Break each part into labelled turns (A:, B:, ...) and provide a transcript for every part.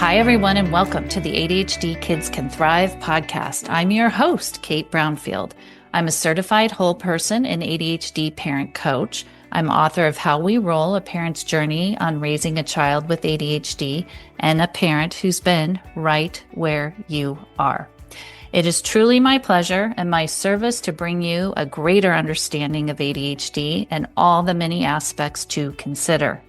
A: Hi, everyone, and welcome to the ADHD Kids Can Thrive podcast. I'm your host, Kate Brownfield. I'm a certified whole person and ADHD parent coach. I'm author of How We Roll, a parent's journey on raising a child with ADHD, and a parent who's been right where you are. It is truly my pleasure and my service to bring you a greater understanding of ADHD and all the many aspects to consider.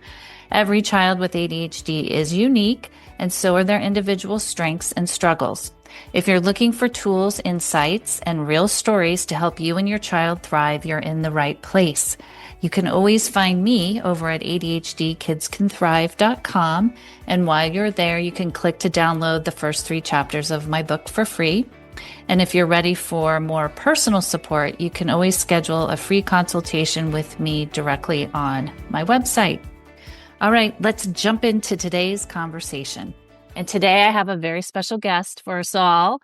A: Every child with ADHD is unique, and so are their individual strengths and struggles. If you're looking for tools, insights, and real stories to help you and your child thrive, you're in the right place. You can always find me over at ADHDkidscanthrive.com, and while you're there, you can click to download the first 3 chapters of my book for free. And if you're ready for more personal support, you can always schedule a free consultation with me directly on my website. All right, let's jump into today's conversation. And today I have a very special guest for us all.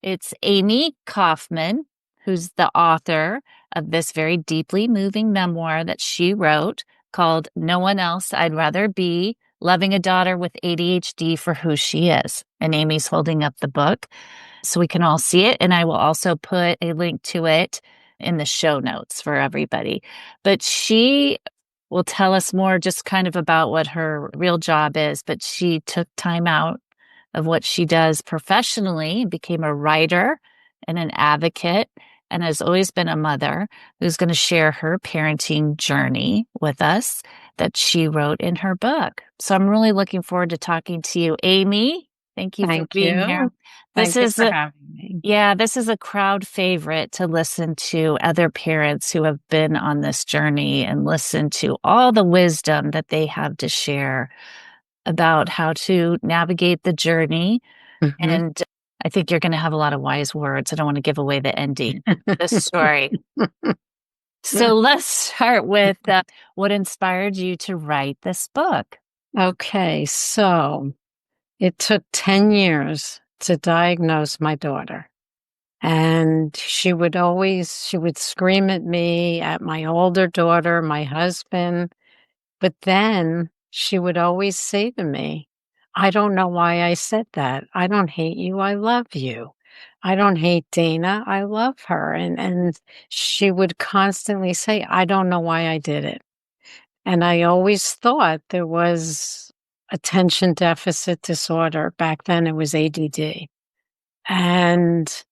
A: It's Aimee Kaufman, who's the author of this very deeply moving memoir that she wrote called No One Else I'd Rather Be, Loving a Daughter with ADHD for Who She Is. And Aimee's holding up the book so we can all see it. And I will also put a link to it in the show notes for everybody. But she will tell us more just kind of about what her real job is, but she took time out of what she does professionally, became a writer and an advocate, and has always been a mother who's going to share her parenting journey with us that she wrote in her book. So I'm really looking forward to talking to you, Aimee. Thank you for being here.
B: Thank you for having me.
A: Yeah, this is a crowd favorite to listen to other parents who have been on this journey and listen to all the wisdom that they have to share about how to navigate the journey.
B: Mm-hmm.
A: And I think you're going to have a lot of wise words. I don't want to give away the ending of the story. So let's start with what inspired you to write this book.
B: Okay, so it took 10 years to diagnose my daughter. And she would scream at me, at my older daughter, my husband. But then she would always say to me, I don't know why I said that. I don't hate you. I love you. I don't hate Dana. I love her. And she would constantly say, I don't know why I did it. And I always thought there was attention deficit disorder. Back then it was ADD. And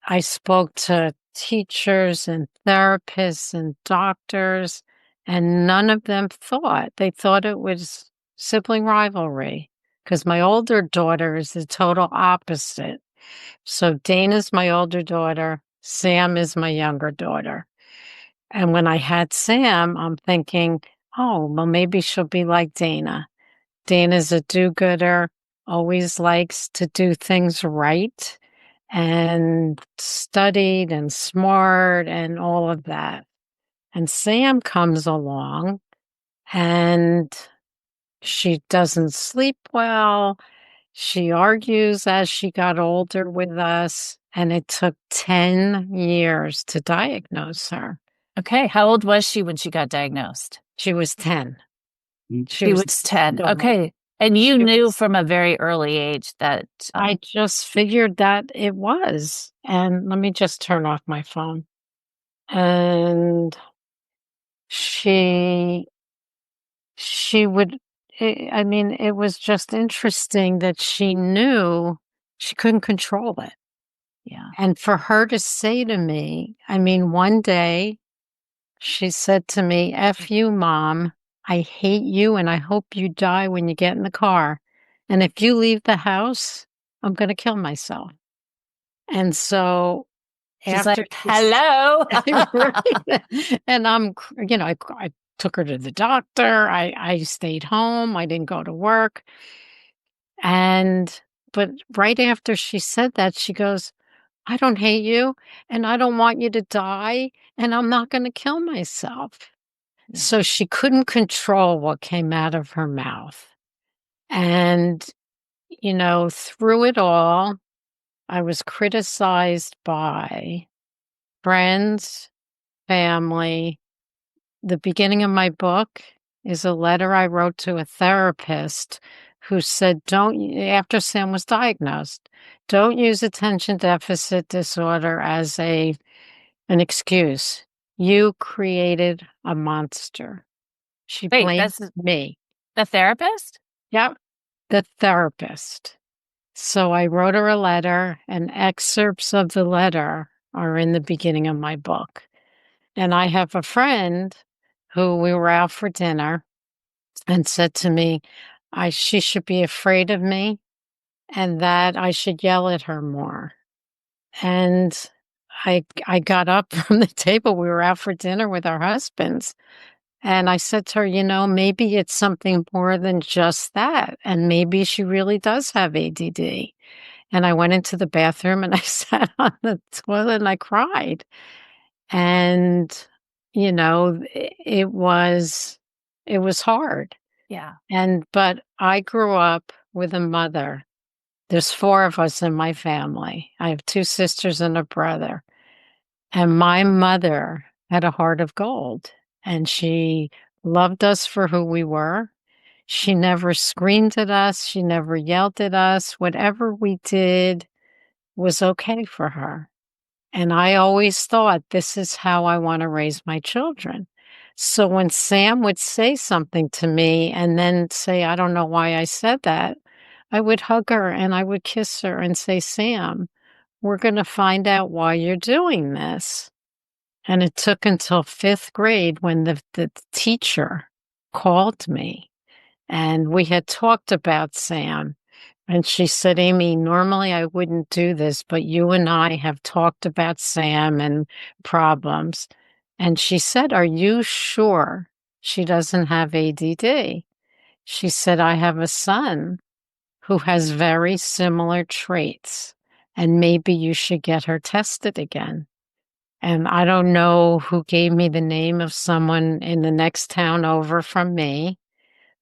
B: I spoke to teachers and therapists and doctors, and none of them they thought it was sibling rivalry, because my older daughter is the total opposite. So Dana's my older daughter, Sam is my younger daughter. And when I had Sam, I'm thinking, oh, well, maybe she'll be like Dana. Dana's a do-gooder, always likes to do things right, and studied and smart and all of that. And Sam comes along and she doesn't sleep well. She argues as she got older with us, and it took 10 years to diagnose her.
A: Okay. How old was she when she got diagnosed?
B: She was 10.
A: She was 10. Okay. And you knew from a very early age that...
B: I just figured that it was. And let me just turn off my phone. And she would, it was just interesting that she knew she couldn't control it.
A: Yeah.
B: And for her to say to me, one day she said to me, F you, Mom. I hate you and I hope you die when you get in the car. And if you leave the house, I'm going to kill myself. And so
A: she's like, hello.
B: And I took her to the doctor. I stayed home. I didn't go to work. But right after she said that, she goes, I don't hate you and I don't want you to die and I'm not going to kill myself. Yeah. So she couldn't control what came out of her mouth. And, through it all, I was criticized by friends, family. The beginning of my book is a letter I wrote to a therapist who said, after Sam was diagnosed, don't use attention deficit disorder as an excuse. You created a monster. She
A: Wait,
B: blamed
A: that's
B: me.
A: the therapist?
B: Yep, the therapist. So I wrote her a letter, and excerpts of the letter are in the beginning of my book. And I have a friend who we were out for dinner and said to me, she should be afraid of me and that I should yell at her more. And I got up from the table. We were out for dinner with our husbands. And I said to her, maybe it's something more than just that. And maybe she really does have ADD. And I went into the bathroom and I sat on the toilet and I cried. And, it was hard.
A: Yeah.
B: But I grew up with a mother. There's 4 of us in my family. I have 2 sisters and a brother. And my mother had a heart of gold, and she loved us for who we were. She never screamed at us. She never yelled at us. Whatever we did was okay for her. And I always thought, this is how I want to raise my children. So when Sam would say something to me and then say, I don't know why I said that, I would hug her and I would kiss her and say, Sam, we're going to find out why you're doing this. And it took until 5th grade when the teacher called me, and we had talked about Sam. And she said, Aimee, normally I wouldn't do this, but you and I have talked about Sam and problems. And she said, are you sure she doesn't have ADD? She said, I have a son who has very similar traits, and maybe you should get her tested again. And I don't know who gave me the name of someone in the next town over from me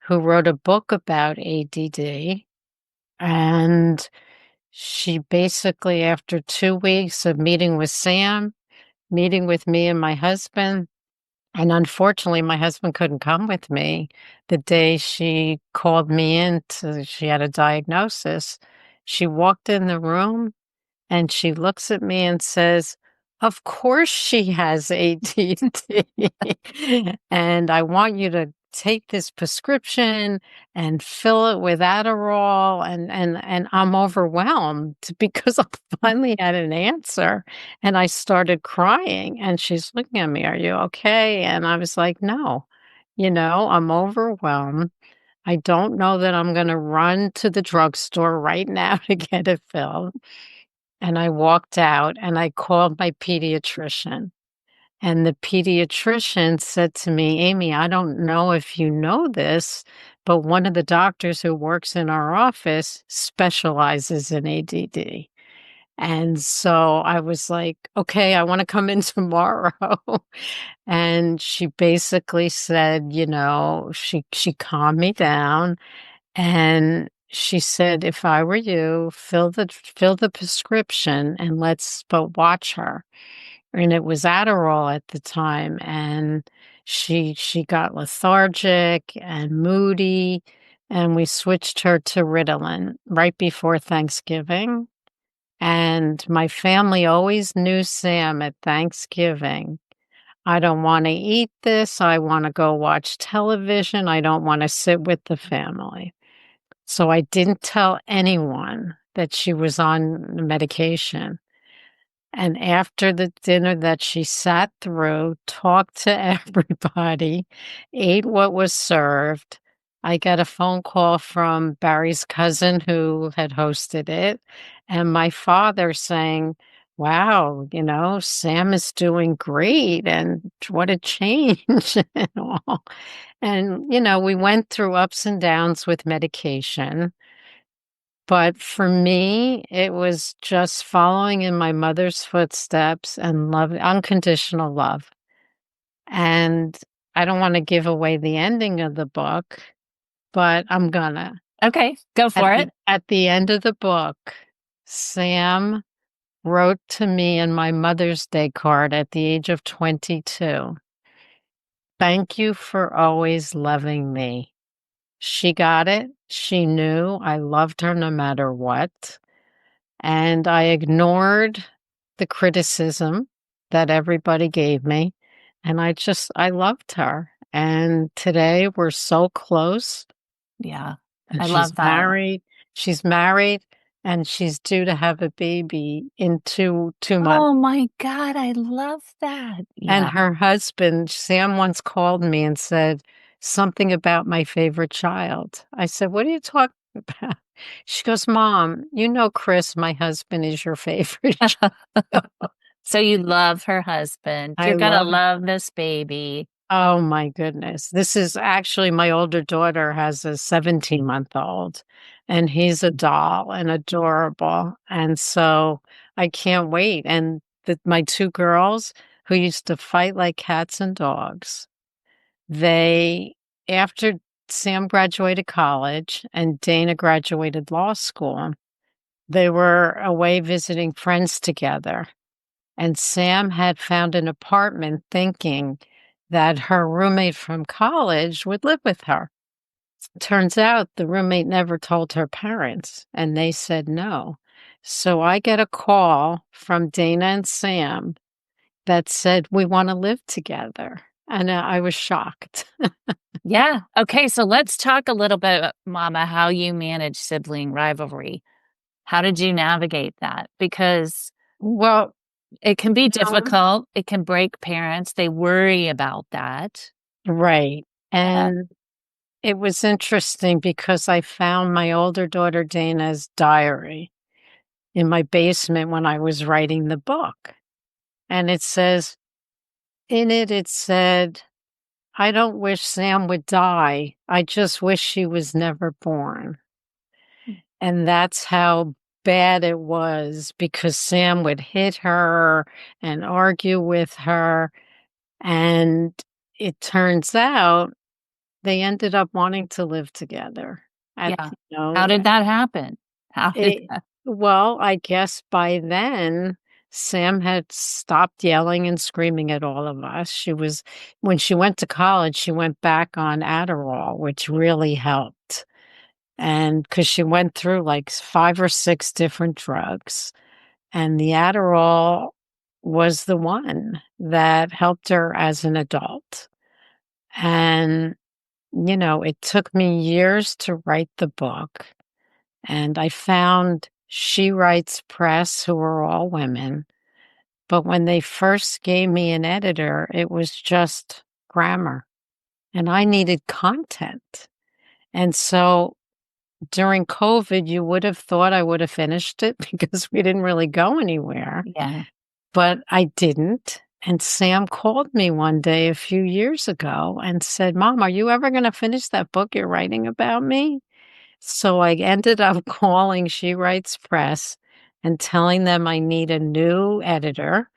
B: who wrote a book about ADD. And she basically, after 2 weeks of meeting with Sam, meeting with me and my husband, and unfortunately, my husband couldn't come with me the day she called me in she had a diagnosis. She walked in the room and she looks at me and says, of course she has ADD. And I want you to take this prescription and fill it with Adderall. And I'm overwhelmed because I finally had an answer. And I started crying. And she's looking at me, are you okay? And I was like, no, I'm overwhelmed. I don't know that I'm going to run to the drugstore right now to get it filled. And I walked out and I called my pediatrician. And the pediatrician said to me, Aimee, I don't know if you know this, but one of the doctors who works in our office specializes in ADD. And so I was like, okay, I want to come in tomorrow. And she basically said, she calmed me down. And she said, if I were you, fill the prescription and but watch her. And it was Adderall at the time. And she got lethargic and moody. And we switched her to Ritalin right before Thanksgiving. And my family always knew Sam at Thanksgiving. I don't want to eat this. I want to go watch television. I don't want to sit with the family. So I didn't tell anyone that she was on the medication. And after the dinner that she sat through, talked to everybody, ate what was served, I got a phone call from Barry's cousin who had hosted it, and my father saying, wow, Sam is doing great, and what a change and all. And, we went through ups and downs with medication. But for me, it was just following in my mother's footsteps and love, unconditional love. And I don't want to give away the ending of the book, but I'm gonna.
A: Okay, go for it.
B: At the end of the book, Sam wrote to me in my Mother's Day card at the age of 22, thank you for always loving me. She got it. She knew I loved her no matter what. And I ignored the criticism that everybody gave me. And I loved her. And today we're so close.
A: Yeah.
B: And
A: I love that.
B: She's married and she's due to have a baby in two months.
A: Oh my God, I love that.
B: And
A: Yeah.
B: her husband, Sam, once called me and said something about my favorite child. I said, "What are you talking about?" She goes, "Mom, you know Chris, my husband, is your favorite child."
A: So you love her husband.
B: I
A: You're gonna
B: love
A: love this baby.
B: Oh my goodness. This is actually my older daughter has a 17-month-old, and he's a doll and adorable, and so I can't wait, and my 2 girls who used to fight like cats and dogs, they after Sam graduated college and Dana graduated law school, they were away visiting friends together, and Sam had found an apartment thinking that her roommate from college would live with her. Turns out the roommate never told her parents, and they said no. So I get a call from Dana and Sam that said, "We want to live together." And I was shocked.
A: Yeah. Okay. So let's talk a little bit, Mama, how you manage sibling rivalry. How did you navigate that? Because
B: Well,
A: it can be
B: um,
A: difficult. It can break parents. They worry about that.
B: right.
A: Uh,
B: And it was interesting because I found my older daughter Dana's diary in my basement when I was writing the book. And it said, "I don't wish Sam would die. I just wish she was never born." And that's how bad it was because Sam would hit her and argue with her. And it turns out they ended up wanting to live together. At,
A: yeah.
B: you
A: How
B: know,
A: did that happen? How did
B: it,
A: that?
B: well, I guess by then Sam had stopped yelling and screaming at all of us. When she went to college, she went back on Adderall, which really helped. And because she went through like 5 or 6 different drugs, and the Adderall was the one that helped her as an adult. And, it took me years to write the book. And I found She Writes Press, who are all women. But when they first gave me an editor, it was just grammar, and I needed content. And so during COVID, you would have thought I would have finished it because we didn't really go anywhere,
A: Yeah.
B: but I didn't. And Sam called me one day a few years ago and said, "Mom, are you ever going to finish that book you're writing about me?" So I ended up calling She Writes Press and telling them I need a new editor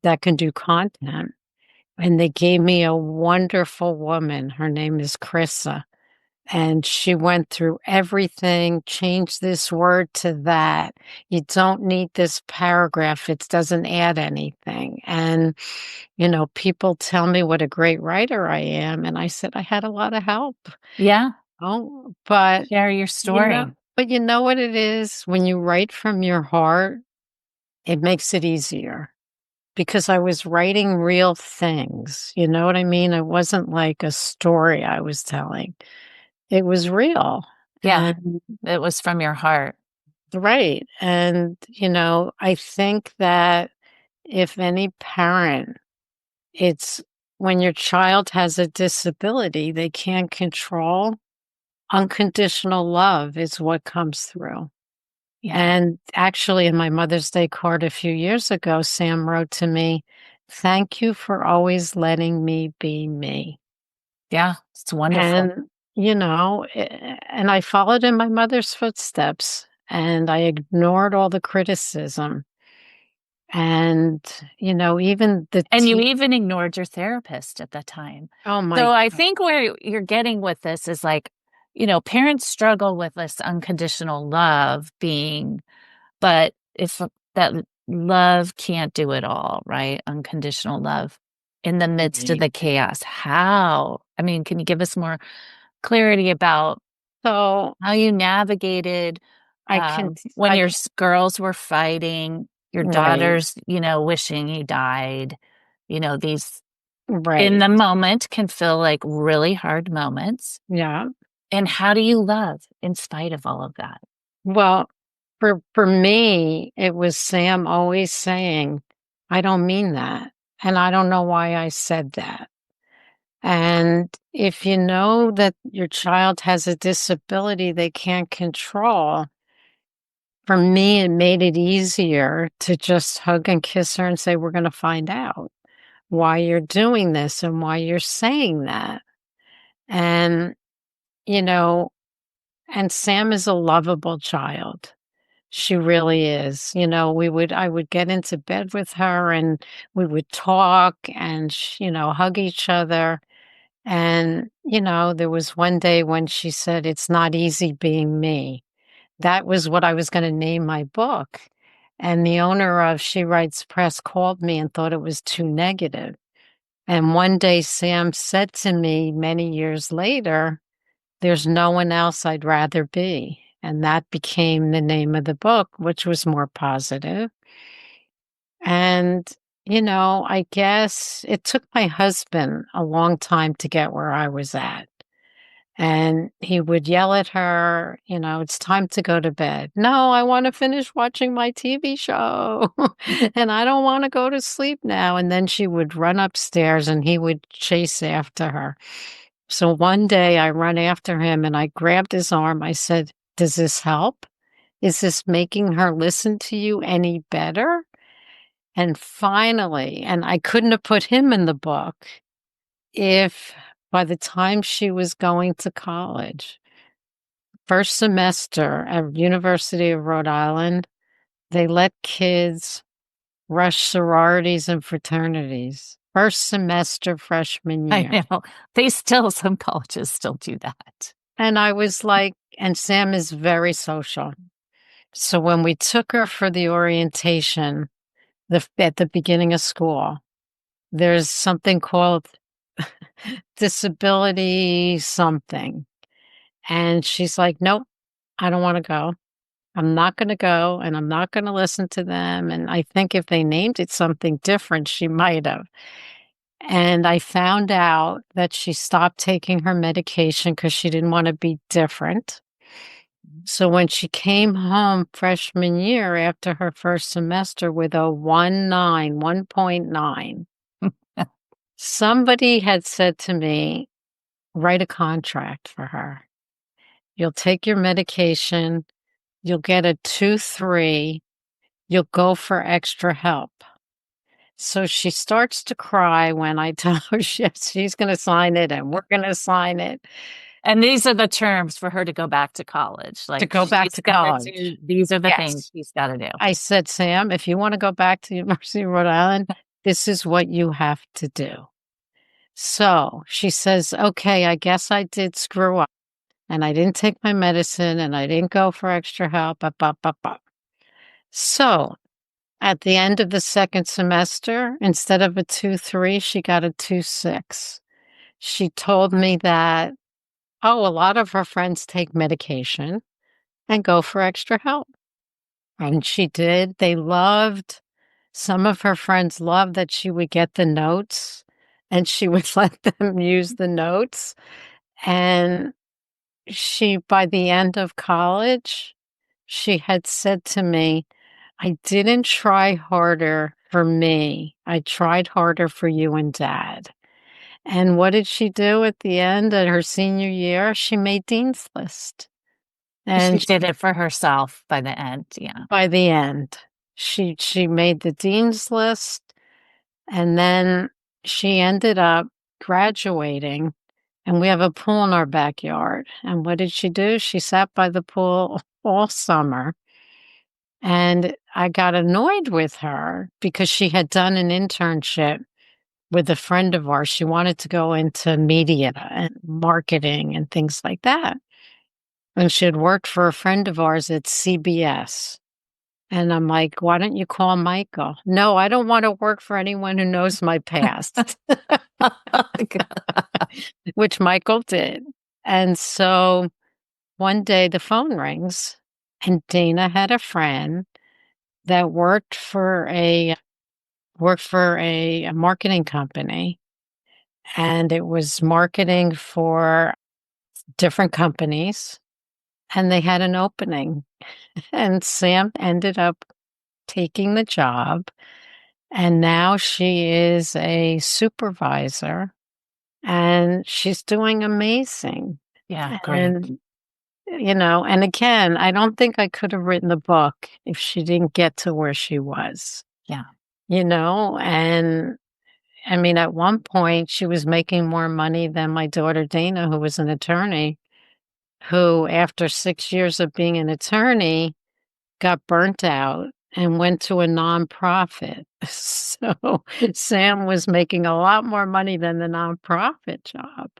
B: that can do content. And they gave me a wonderful woman. Her name is Krissa. And she went through everything, changed this word to that. You don't need this paragraph, it doesn't add anything. And, people tell me what a great writer I am. And I said, I had a lot of help.
A: Yeah.
B: Oh, but
A: Share your story.
B: you know what it is? When you write from your heart, it makes it easier because I was writing real things. You know what I mean? It wasn't like a story I was telling. It was real.
A: Yeah.
B: And
A: It was from your heart.
B: right. And, I think that if any parent, it's when your child has a disability they can't control, unconditional love is what comes through.
A: Yeah.
B: And actually, in my Mother's Day card a few years ago, Sam wrote to me, "Thank you for always letting me be me."
A: Yeah. It's wonderful.
B: And, and I followed in my mother's footsteps and I ignored all the criticism. And, even the
A: And you
B: tea.
A: even ignored your therapist at that time.
B: Oh my
A: So I
B: God.
A: think where you're getting with this is like, parents struggle with this unconditional love being, but if that love can't do it all, right? Unconditional love in the midst of
B: Right.
A: the chaos. How? I mean, can you give us more clarity about
B: So
A: how you navigated
B: I can,
A: when
B: I,
A: your girls were fighting, your
B: right,
A: daughters, wishing you died. These in
B: right.
A: the moment can feel like really hard moments.
B: Yeah.
A: And how do you love in spite of all of that?
B: Well, for me, it was Sam always saying, "I don't mean that, and I don't know why I said that." And if you know that your child has a disability they can't control, for me, it made it easier to just hug and kiss her and say, "We're gonna find out why you're doing this and why you're saying that." And, you know, and Sam is a lovable child. She really is. I would get into bed with her and we would talk and, hug each other. And, there was one day when she said, "It's not easy being me." That was what I was going to name my book. And the owner of She Writes Press called me and thought it was too negative. And one day Sam said to me many years later, "There's no one else I'd rather be." And that became the name of the book, which was more positive. And, I guess it took my husband a long time to get where I was at. And he would yell at her, "It's time to go to bed." "No, I want to finish watching my TV show." "And I don't want to go to sleep now." And then she would run upstairs and he would chase after her. So one day I run after him and I grabbed his arm. I said, "Does this help? Is this making her listen to you any better?" And finally, and I couldn't have put him in the book if by the time she was going to college, first semester at University of Rhode Island, they let kids rush sororities and fraternities. First semester freshman
A: I
B: year.
A: know some colleges still do that.
B: And I was like, and Sam is very social. So when we took her for the orientation at the beginning of school, there's something called disability something. And she's like, "Nope, I don't want to go. I'm not going to go and I'm not going to listen to them." And I think if they named it something different, she might have. And I found out that she stopped taking her medication because she didn't want to be different. So when she came home freshman year after her first semester with a 1.9, somebody had said to me, "Write a contract for her. You'll take your medication, you'll get a 2-3, you'll go for extra help." So she starts to cry when I tell her she's going to sign it and we're going to sign it
A: And these are the terms for her to go back to college.
B: to
A: Like
B: go back
A: she's
B: to
A: got to
B: college.
A: do, these are the things
B: Yes.
A: she's got to do.
B: I said, "Sam, if you want to go back to University of Rhode Island, this is what you have to do." So she says, "Okay, I guess I did screw up and I didn't take my medicine and I didn't go for extra help." Bop, bop, bop, bop. So at the end of the second semester, instead of a 2-3, she got a 2-6. She told me that, oh, a lot of her friends take medication and go for extra help. And she did. Some of her friends loved that she would get the notes and she would let them use the notes. And by the end of college, she had said to me, "I didn't try harder for me. I tried harder for you and Dad." And what did she do at the end of her senior year? She made Dean's List.
A: She
B: And
A: did it for herself by the end. Yeah.
B: by the end, she made the Dean's List, and then she ended up graduating, and we have a pool in our backyard. And what did she do? She sat by the pool all summer. And I got annoyed with her because she had done an internship with a friend of ours. She wanted to go into media and marketing and things like that. And she had worked for a friend of ours at CBS. And I'm like, "Why don't you call Michael?" "No, I don't want to work for anyone who knows my past," which Michael did. And so one day the phone rings, and Dana had a friend that worked for a marketing company, and it was marketing for different companies, and they had an opening, and Sam ended up taking the job, and now she is a supervisor, and she's doing amazing.
A: Yeah, great.
B: And, and again, I don't think I could have written the book if she didn't get to where she was,
A: Yeah.
B: and I mean, at one point, she was making more money than my daughter Dana, who was an attorney, who, after 6 years of being an attorney, got burnt out and went to a nonprofit. So Sam was making a lot more money than the nonprofit job.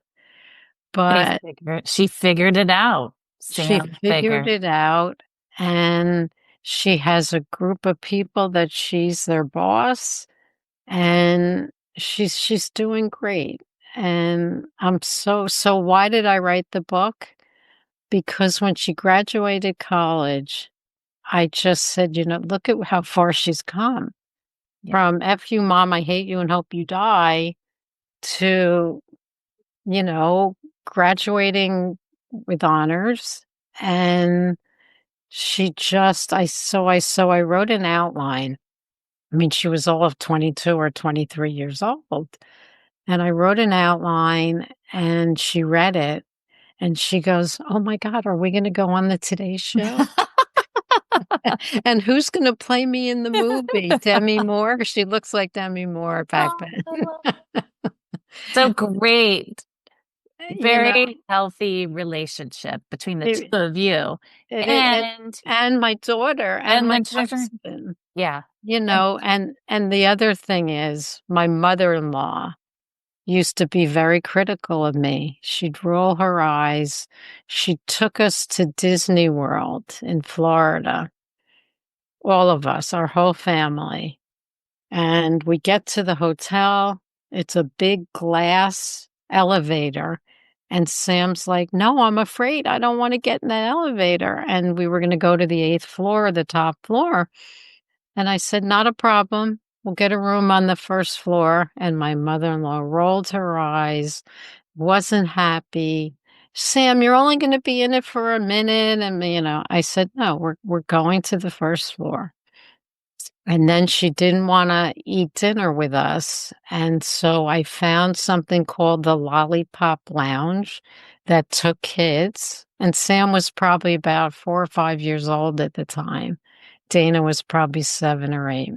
B: But
A: She figured it out.
B: she
A: Sam
B: figured
A: figured.
B: it out, and she has a group of people that she's their boss, and she's doing great. And I'm so why did I write the book? Because when she graduated college, I just said, look at how far she's come.
A: Yeah.
B: From "F you, mom, I hate you and hope you die" to, you know, graduating with honors. And she just I wrote an outline. I mean, she was all of 22 or 23 years old. And I wrote an outline, and she read it, and she goes, "Oh my God, are we gonna go on the Today Show? And who's gonna play me in the movie? Demi Moore?" She looks like Demi Moore back
A: Oh,
B: then.
A: I love so great.
B: You know,
A: Very healthy relationship between the two
B: it
A: of you.
B: it it
A: And
B: and my daughter and
A: and
B: my
A: the children.
B: husband,
A: Yeah. And
B: and the other thing is my mother-in-law used to be very critical of me. She'd roll her eyes. She took us to Disney World in Florida, all of us, our whole family. And we get to the hotel. It's a big glass elevator. And Sam's like, "No, I'm afraid. I don't want to get in that elevator." And we were going to go to the eighth floor, the top floor. And I said, "Not a problem. We'll get a room on the first floor." And my mother in law rolled her eyes, wasn't happy. "Sam, you're only going to be in it for a minute." And, I said, "No, we're going to the first floor." And then she didn't wanna eat dinner with us, and so I found something called the Lollipop Lounge that took kids, and Sam was probably about 4 or 5 years old at the time. Dana was probably 7 or 8,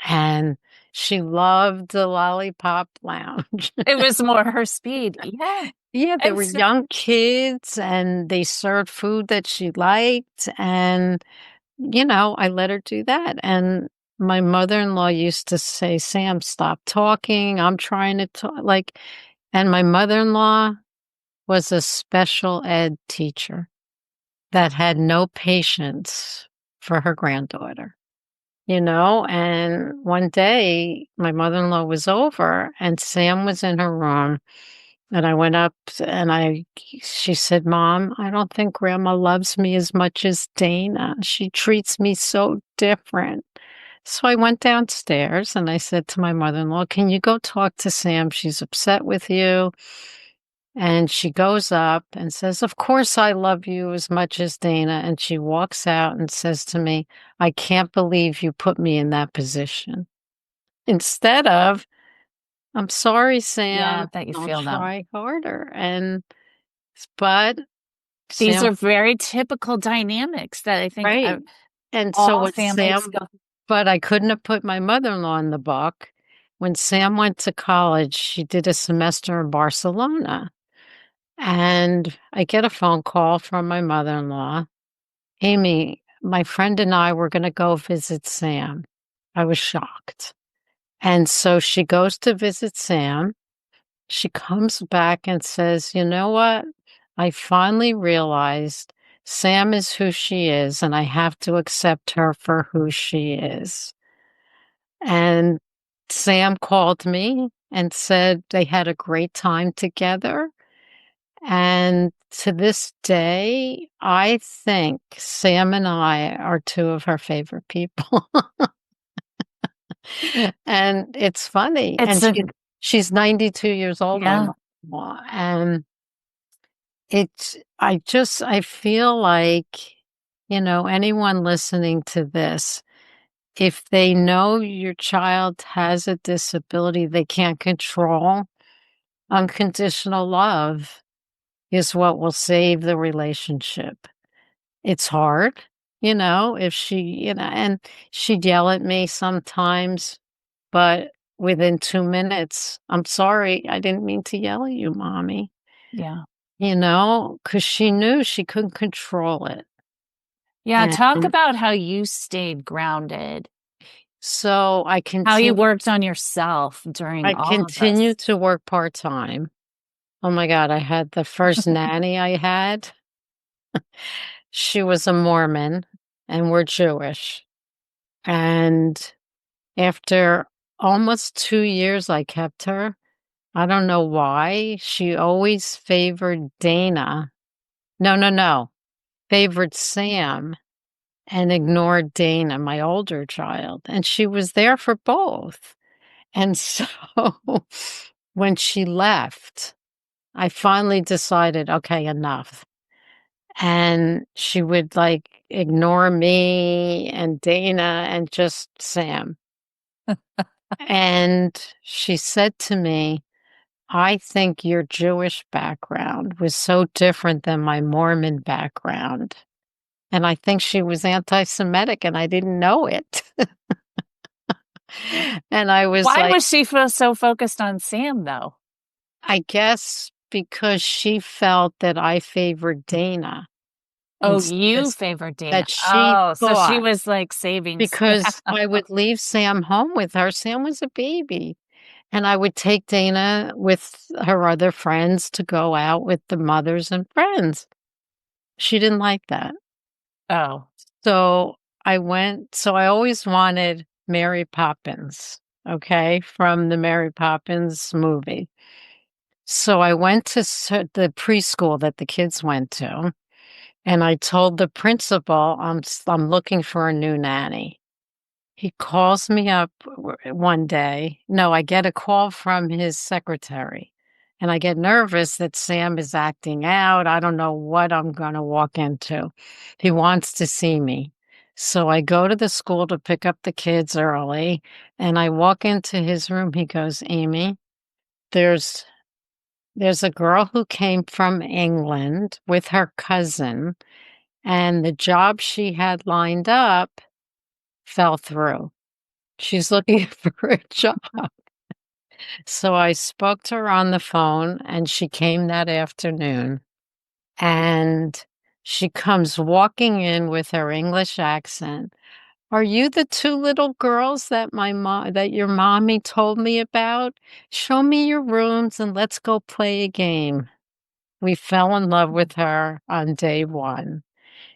B: and she loved the Lollipop Lounge.
A: it was more her speed. Yeah.
B: Yeah, there
A: And
B: were
A: so,
B: young kids, and they served food that she liked, and I let her do that. And my mother-in-law used to say, "Sam, stop talking. I'm trying to talk." And my mother-in-law was a special ed teacher that had no patience for her granddaughter, and one day my mother-in-law was over and Sam was in her room, and I went up and she said, "Mom, I don't think grandma loves me as much as Dana. She treats me so different." So I went downstairs and I said to my mother-in-law, "Can you go talk to Sam? She's upset with you." And she goes up and says, "Of course I love you as much as Dana." And she walks out and says to me, "I can't believe you put me in that position." Instead of, "I'm sorry,
A: yeah,
B: Sam,
A: that you
B: I'll
A: feel that.
B: try harder." But
A: These
B: Sam
A: are very typical dynamics that I think
B: right. And so
A: all
B: when
A: families go.
B: but I couldn't have put my mother-in-law in the book. When Sam went to college, she did a semester in Barcelona, and I get a phone call from my mother-in-law, "Aimee, my friend and I were gonna go visit Sam." I was shocked. And so she goes to visit Sam. She comes back and says, "You know what? I finally realized Sam is who she is, and I have to accept her for who she is." And Sam called me and said they had a great time together. And to this day, I think Sam and I are two of her favorite people. And it's funny.
A: It's
B: And
A: a
B: she's 92 years old, my
A: yeah,
B: mom. And I feel like, anyone listening to this, if they know your child has a disability they can't control, unconditional love is what will save the relationship. It's hard, if and she'd yell at me sometimes, but within 2 minutes, "I'm sorry, I didn't mean to yell at you, mommy,"
A: yeah.
B: because she knew she couldn't control it.
A: Yeah,
B: And
A: talk about how you stayed grounded,
B: so
A: how you worked on yourself during
B: I
A: all of this.
B: continued to work part-time. Oh my god, I had the first nanny I had, she was a Mormon, and we're Jewish, and after almost 2 years I kept her. I don't know why, she always favored Dana. No, no, no, favored Sam and ignored Dana, my older child, and she was there for both. And so when she left, I finally decided, "Okay, enough." And she would, like, ignore me and Dana and just Sam. And she said to me, "I think your Jewish background was so different than my Mormon background." And I think she was anti-Semitic, and I didn't know it. And I was
A: Why
B: like,
A: was she so focused on Sam though?
B: I guess because she felt that I favored Dana
A: Oh,
B: instead
A: you favored Dana.
B: that she
A: Oh, so she
B: thought
A: was like saving Sam.
B: because I would leave Sam home with her. Sam was a baby. And I would take Dana with her other friends to go out with the mothers and friends. She didn't like that.
A: Oh,
B: So I always wanted Mary Poppins, okay, from the Mary Poppins movie. So I went to the preschool that the kids went to, and I told the principal, I'm looking for a new nanny." He calls me up one day. No, I get a call from his secretary, and I get nervous that Sam is acting out. I don't know what I'm gonna walk into. He wants to see me. So I go to the school to pick up the kids early, and I walk into his room. He goes, "Aimee, there's there's a girl who came from England with her cousin, and the job she had lined up fell through. She's looking for a job." So I spoke to her on the phone, and she came that afternoon, and she comes walking in with her English accent. "Are you the 2 little girls that your mommy told me about? Show me your rooms and let's go play a game." We fell in love with her on day 1.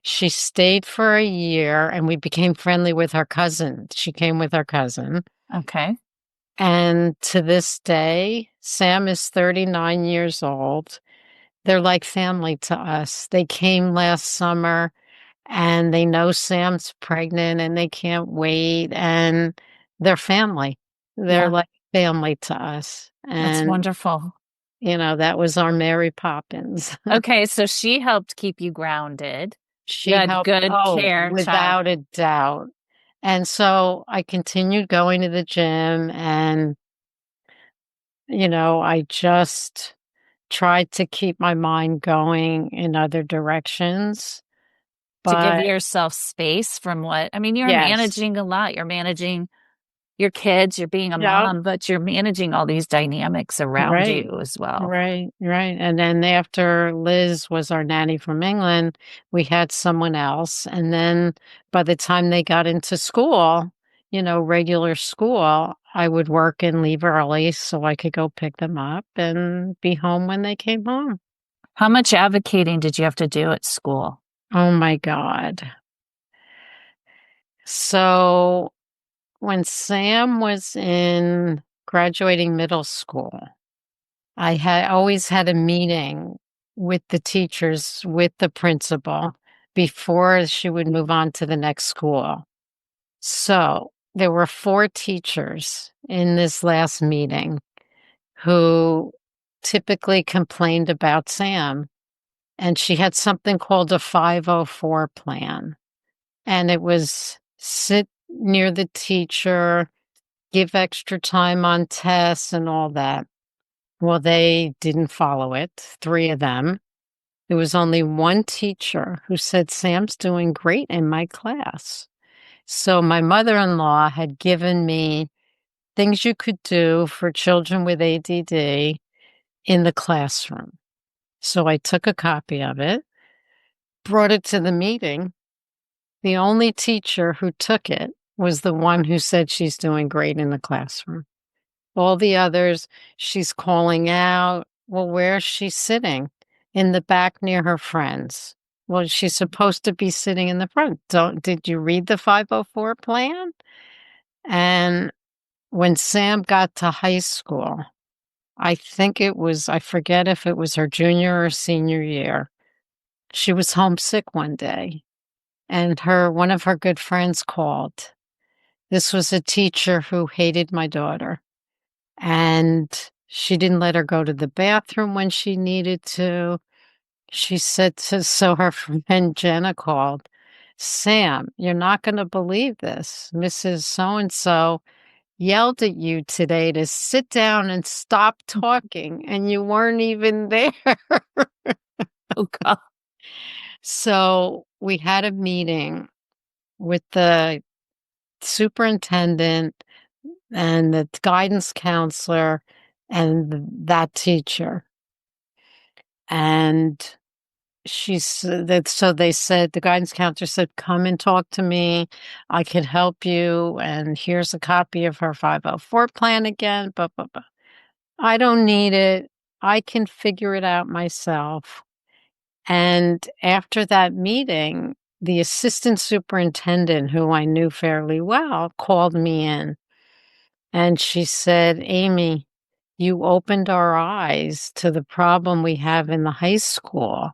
B: She stayed for a year, and we became friendly with her cousin. She came with her cousin.
A: okay.
B: And to this day, Sam is 39 years old. They're like family to us. They came last summer, and they know Sam's pregnant and they can't wait, and they're family. They're
A: Yeah,
B: like family to us.
A: that's
B: And,
A: wonderful.
B: that was our Mary Poppins.
A: Okay, so she helped keep you grounded. You
B: She
A: had
B: helped,
A: good
B: oh,
A: care, child.
B: without a doubt. And so I continued going to the gym, and, I just tried to keep my mind going in other directions,
A: To give
B: but
A: yourself space from what I mean, you're
B: yes.
A: managing a lot. You're managing your kids, you're being a
B: Yep.
A: mom, but you're managing all these dynamics around
B: Right.
A: you as well.
B: Right, right, and then after Liz was our nanny from England, we had someone else, and then by the time they got into school, regular school, I would work and leave early so I could go pick them up and be home when they came home.
A: How much advocating did you have to do at school?
B: Oh my god. So when Sam was in graduating middle school, I had always had a meeting with the teachers, with the principal, before she would move on to the next school. So there were 4 teachers in this last meeting who typically complained about Sam, and she had something called a 504 plan, and it was sit near the teacher, give extra time on tests and all that. Well, they didn't follow it, 3 of them. There was only 1 teacher who said, "Sam's doing great in my class." So my mother-in-law had given me things you could do for children with ADD in the classroom. So I took a copy of it, brought it to the meeting. The only teacher who took it was the one who said she's doing great in the classroom. All the others, she's calling out. Well, where's she sitting? In the back near her friends. Well, she's supposed to be sitting in the front. Did you read the 504 plan? And when Sam got to high school, I forget if it was her junior or senior year, she was homesick one day, and one of her good friends called. This was a teacher who hated my daughter, and she didn't let her go to the bathroom when she needed to. She said so her friend Jenna called, "Sam, you're not going to believe this. Mrs. So-and-so yelled at you today to sit down and stop talking, and you weren't even there."
A: Oh, God.
B: So we had a meeting with the superintendent and the guidance counselor and that teacher. And so they said, the guidance counselor said, "Come and talk to me. I could help you. And here's a copy of her 504 plan again. Blah, blah, blah. I don't need it. I can figure it out myself." And after that meeting, the assistant superintendent, who I knew fairly well, called me in, and she said, "Aimee, you opened our eyes to the problem we have in the high school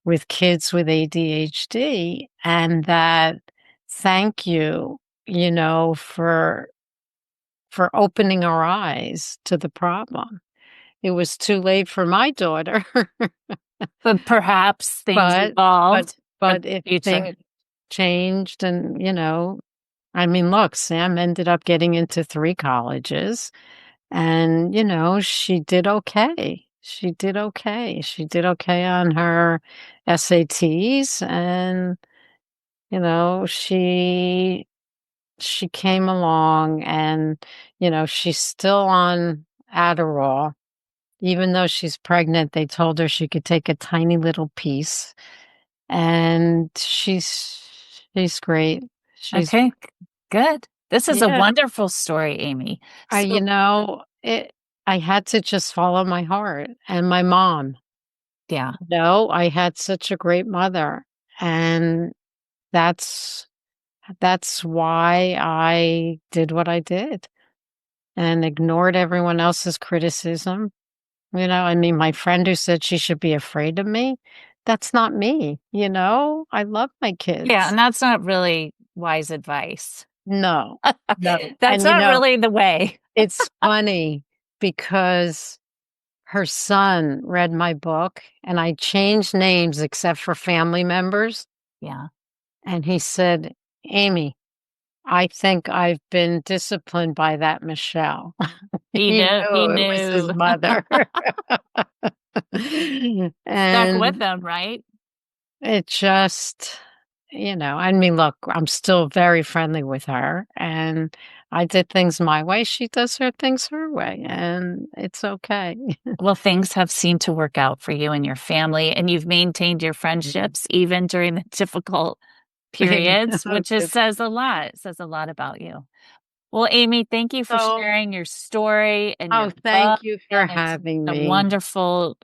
B: with kids with ADHD, and that thank you, for opening our eyes to the problem. It was too late for my daughter."
A: But perhaps things
B: But
A: evolved for
B: but
A: the
B: if
A: future.
B: things changed and, I mean, look, Sam ended up getting into 3 colleges, and, she did okay. She did okay. She did okay on her SATs, and, she came along, and, she's still on Adderall. Even though she's pregnant, they told her she could take a tiny little piece. And she's great. She's
A: Okay, good. This is a
B: yeah,
A: wonderful story, Aimee.
B: I
A: So,
B: I had to just follow my heart and my mom.
A: yeah.
B: I had such a great mother, and that's that's why I did what I did and ignored everyone else's criticism. I mean, my friend who said she should be afraid of me, that's not me, I love my
A: Yeah,
B: kids.
A: and that's not really wise advice.
B: No, no,
A: That's
B: and,
A: not really the way.
B: it's funny because her son read my book, and I changed names except for family members,
A: Yeah.
B: and he said, "Aimee, I think I've been disciplined by that Michelle."
A: He
B: He
A: knew he
B: knew it was his
A: knew.
B: mother.
A: Stuck with
B: And
A: them, right?
B: it just, I mean, look, I'm still very friendly with her, and I did things my way. She does her things her way, and it's okay.
A: Well, things have seemed to work out for you and your family, and you've maintained your friendships even during the difficult periods, which is
B: It's
A: says a lot. It says a lot about you. Well, Aimee, thank you for
B: so
A: sharing your story and
B: oh,
A: your book,
B: thank you for
A: and it's
B: having
A: a
B: me.
A: wonderful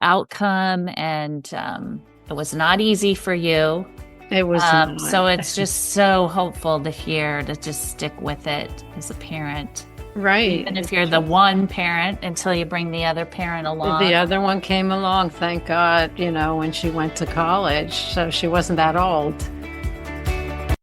A: outcome, and, it was not easy for you.
B: It was not.
A: So it's just so hopeful to hear to just stick with it as a parent.
B: Right.
A: Even if you're the one parent until you bring the other parent along.
B: The other one came along, thank God, when she went to college. So she wasn't that old.